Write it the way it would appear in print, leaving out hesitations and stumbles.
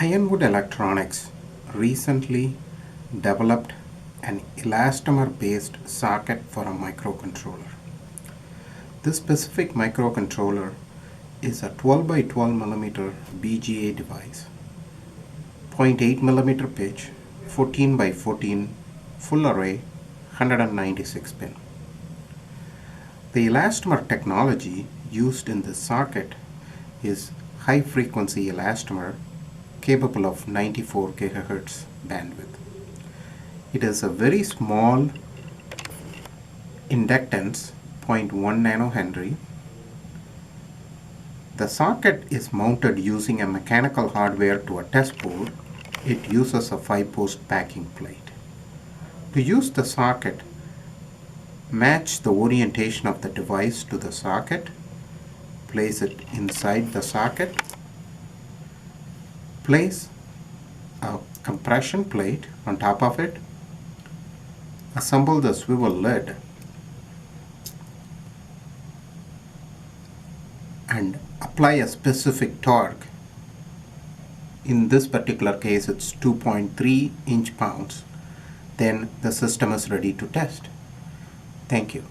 Ironwood Electronics recently developed an elastomer based socket for a microcontroller. This specific microcontroller is a 12 by 12 millimeter BGA device, 0.8 millimeter pitch, 14 by 14 full array, 196 pin. The elastomer technology used in this socket is high frequency elastomer capable of 94 GHz bandwidth. It is a very small inductance, 0.1 nanohenry. The socket is mounted using a mechanical hardware to a test board. It uses a 5-post backing plate. To use the socket, match the orientation of the device to the socket, place it inside the socket, place a compression plate on top of it, assemble the swivel lid, and apply a specific torque. In this particular case it's 2.3 inch-pounds. Then the system is ready to test. Thank you.